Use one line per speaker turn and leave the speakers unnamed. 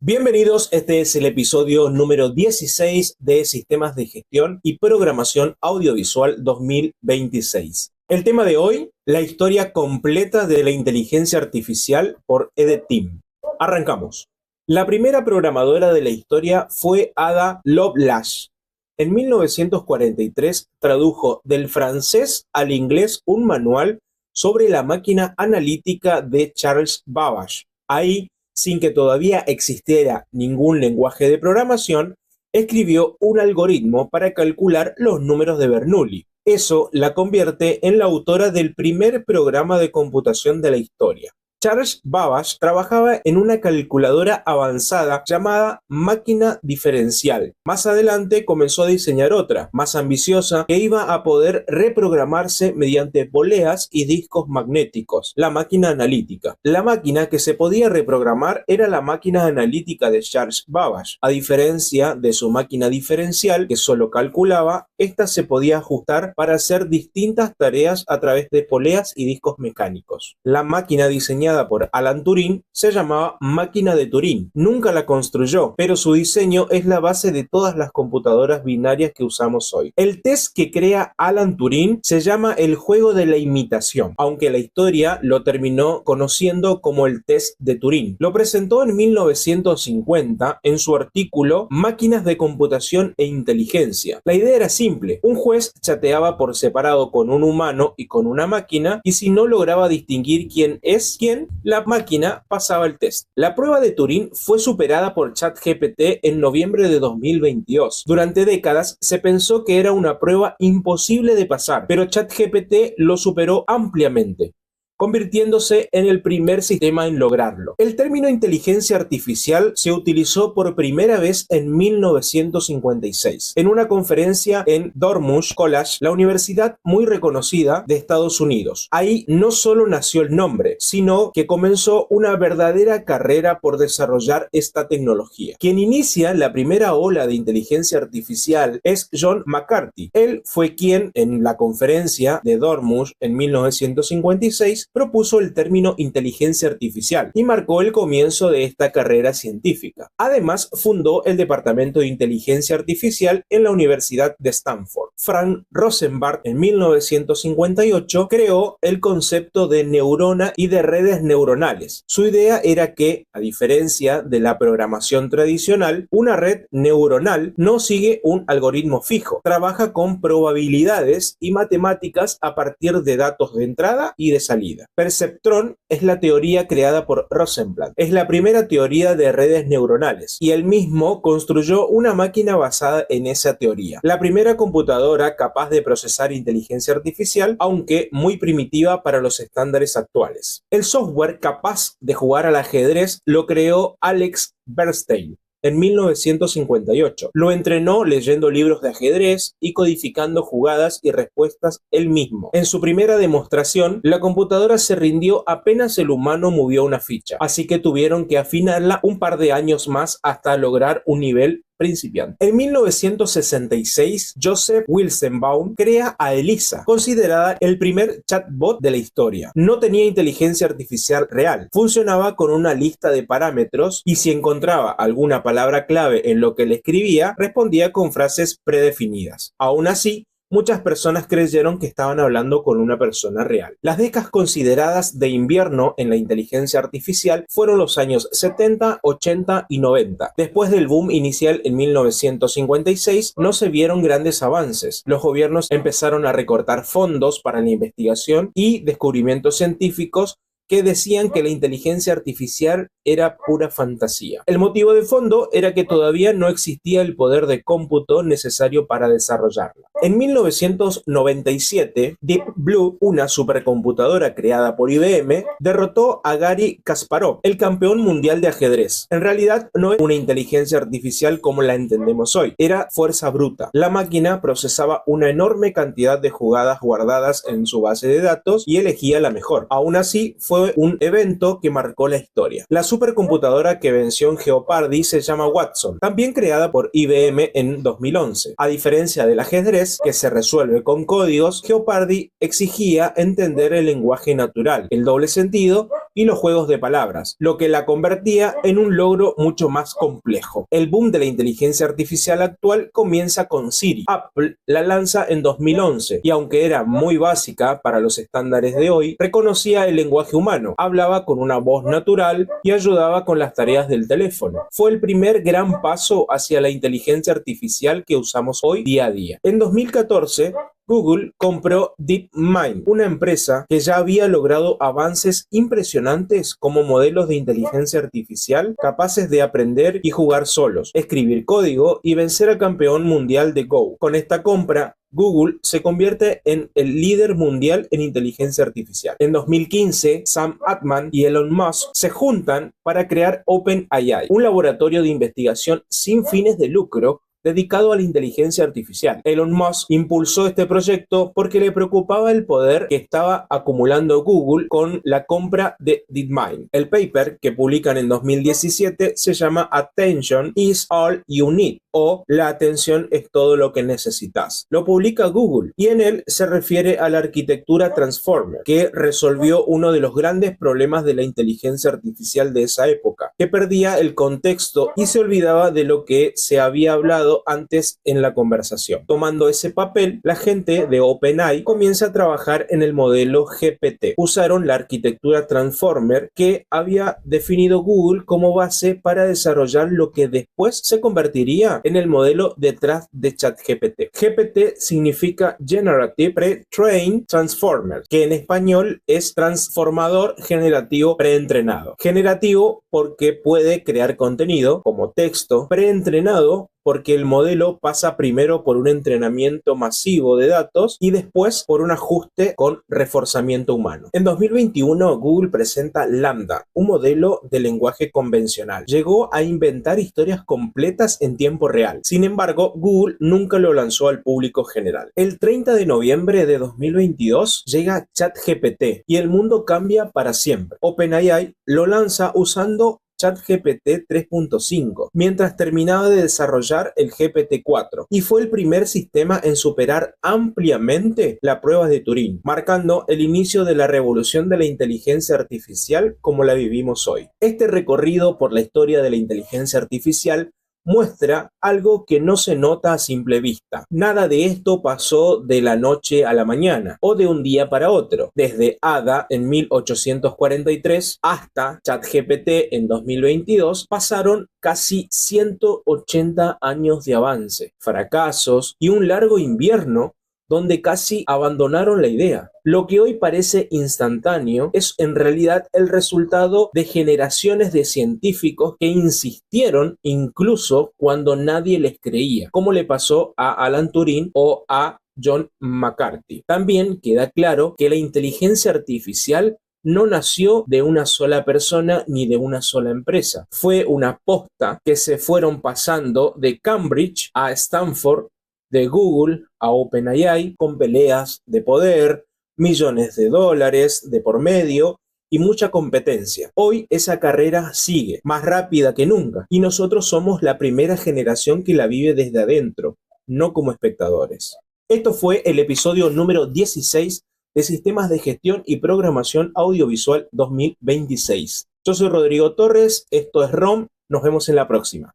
Bienvenidos, este es el episodio número 16 de Sistemas de Gestión y Programación Audiovisual 2026. El tema de hoy, la historia completa de la inteligencia artificial por Edeteam. Arrancamos. La primera programadora de la historia fue Ada Lovelace. En 1943 tradujo del francés al inglés un manual sobre la máquina analítica de Charles Babbage. Ahí, sin que todavía existiera ningún lenguaje de programación, escribió un algoritmo para calcular los números de Bernoulli. Eso la convierte en la autora del primer programa de computación de la historia. Charles Babbage trabajaba en una calculadora avanzada llamada máquina diferencial. Más adelante comenzó a diseñar otra, más ambiciosa, que iba a poder reprogramarse mediante poleas y discos magnéticos, la máquina analítica. La máquina que se podía reprogramar era la máquina analítica de Charles Babbage. A diferencia de su máquina diferencial, que solo calculaba, esta se podía ajustar para hacer distintas tareas a través de poleas y discos mecánicos. La máquina diseñada por Alan Turing se llamaba máquina de Turing. Nunca la construyó, pero su diseño es la base de todas las computadoras binarias que usamos hoy. El test que crea Alan Turing se llama el juego de la imitación, aunque la historia lo terminó conociendo como el test de Turing. Lo presentó en 1950 en su artículo Máquinas de computación e inteligencia. La idea era simple: un juez chateaba por separado con un humano y con una máquina, y si no lograba distinguir quién es quién, la máquina pasaba el test. La prueba de Turing fue superada por ChatGPT en noviembre de 2022. Durante décadas se pensó que era una prueba imposible de pasar, pero ChatGPT lo superó ampliamente, convirtiéndose en el primer sistema en lograrlo. El término inteligencia artificial se utilizó por primera vez en 1956, en una conferencia en Dartmouth College, la universidad muy reconocida de Estados Unidos. Ahí no solo nació el nombre, sino que comenzó una verdadera carrera por desarrollar esta tecnología. Quien inicia la primera ola de inteligencia artificial es John McCarthy. Él fue quien, en la conferencia de Dartmouth en 1956, propuso el término inteligencia artificial y marcó el comienzo de esta carrera científica. Además, fundó el Departamento de Inteligencia Artificial en la Universidad de Stanford. Frank Rosenblatt, en 1958, creó el concepto de neurona y de redes neuronales. Su idea era que, a diferencia de la programación tradicional, una red neuronal no sigue un algoritmo fijo, trabaja con probabilidades y matemáticas a partir de datos de entrada y de salida. Perceptrón es la teoría creada por Rosenblatt. Es la primera teoría de redes neuronales y él mismo construyó una máquina basada en esa teoría. La primera computadora capaz de procesar inteligencia artificial, aunque muy primitiva para los estándares actuales. El software capaz de jugar al ajedrez lo creó Alex Bernstein en 1958. Lo entrenó leyendo libros de ajedrez y codificando jugadas y respuestas él mismo. En su primera demostración, la computadora se rindió apenas el humano movió una ficha, así que tuvieron que afinarla un par de años más hasta lograr un nivel principiante. En 1966, Joseph Weizenbaum crea a Elisa, considerada el primer chatbot de la historia. No tenía inteligencia artificial real, funcionaba con una lista de parámetros y si encontraba alguna palabra clave en lo que le escribía, respondía con frases predefinidas. Aún así, muchas personas creyeron que estaban hablando con una persona real. Las décadas consideradas de invierno en la inteligencia artificial fueron los años 70, 80 y 90. Después del boom inicial en 1956, no se vieron grandes avances. Los gobiernos empezaron a recortar fondos para la investigación y descubrimientos científicos que decían que la inteligencia artificial era pura fantasía. El motivo de fondo era que todavía no existía el poder de cómputo necesario para desarrollarla. En 1997, Deep Blue, una supercomputadora creada por IBM, derrotó a Garry Kasparov, el campeón mundial de ajedrez. En realidad, no era una inteligencia artificial como la entendemos hoy, era fuerza bruta. La máquina procesaba una enorme cantidad de jugadas guardadas en su base de datos y elegía la mejor. Aún así, fue un evento que marcó la historia. La supercomputadora que venció en Jeopardy se llama Watson, también creada por IBM en 2011. A diferencia del ajedrez, que se resuelve con códigos, Jeopardy exigía entender el lenguaje natural, el doble sentido y los juegos de palabras, lo que la convertía en un logro mucho más complejo. El boom de la inteligencia artificial actual comienza con Siri. Apple la lanza en 2011 y aunque era muy básica para los estándares de hoy, reconocía el lenguaje humano, hablaba con una voz natural y ayudaba con las tareas del teléfono. Fue el primer gran paso hacia la inteligencia artificial que usamos hoy día a día. En 2014, Google compró DeepMind, una empresa que ya había logrado avances impresionantes como modelos de inteligencia artificial capaces de aprender y jugar solos, escribir código y vencer al campeón mundial de Go. Con esta compra, Google se convierte en el líder mundial en inteligencia artificial. En 2015, Sam Altman y Elon Musk se juntan para crear OpenAI, un laboratorio de investigación sin fines de lucro dedicado a la inteligencia artificial. Elon Musk impulsó este proyecto porque le preocupaba el poder que estaba acumulando Google con la compra de DeepMind. El paper que publican en 2017 se llama Attention is All You Need, o La atención es todo lo que necesitas. Lo publica Google y en él se refiere a la arquitectura Transformer, que resolvió uno de los grandes problemas de la inteligencia artificial de esa época, que perdía el contexto y se olvidaba de lo que se había hablado antes en la conversación. Tomando ese papel, la gente de OpenAI comienza a trabajar en el modelo GPT. Usaron la arquitectura Transformer que había definido Google como base para desarrollar lo que después se convertiría en el modelo detrás de ChatGPT. GPT significa Generative Pre-trained Transformer, que en español es transformador generativo preentrenado. Generativo porque puede crear contenido como texto, preentrenado porque el modelo pasa primero por un entrenamiento masivo de datos y después por un ajuste con reforzamiento humano. En 2021, Google presenta Lambda, un modelo de lenguaje convencional. Llegó a inventar historias completas en tiempo real. Sin embargo, Google nunca lo lanzó al público general. El 30 de noviembre de 2022 llega ChatGPT y el mundo cambia para siempre. OpenAI lo lanza usando ChatGPT 3.5, mientras terminaba de desarrollar el GPT-4, y fue el primer sistema en superar ampliamente la prueba de Turing, marcando el inicio de la revolución de la inteligencia artificial como la vivimos hoy. Este recorrido por la historia de la inteligencia artificial muestra algo que no se nota a simple vista. Nada de esto pasó de la noche a la mañana o de un día para otro. Desde Ada en 1843 hasta ChatGPT en 2022 pasaron casi 180 años de avance, fracasos y un largo invierno donde casi abandonaron la idea. Lo que hoy parece instantáneo es en realidad el resultado de generaciones de científicos que insistieron incluso cuando nadie les creía, como le pasó a Alan Turing o a John McCarthy. También queda claro que la inteligencia artificial no nació de una sola persona ni de una sola empresa. Fue una posta que se fueron pasando de Cambridge a Stanford, de Google a OpenAI, con peleas de poder, millones de dólares de por medio y mucha competencia. Hoy esa carrera sigue, más rápida que nunca, y nosotros somos la primera generación que la vive desde adentro, no como espectadores. Esto fue el episodio número 16 de Sistemas de Gestión y Programación Audiovisual 2026. Yo soy Rodrigo Torres, esto es ROM, nos vemos en la próxima.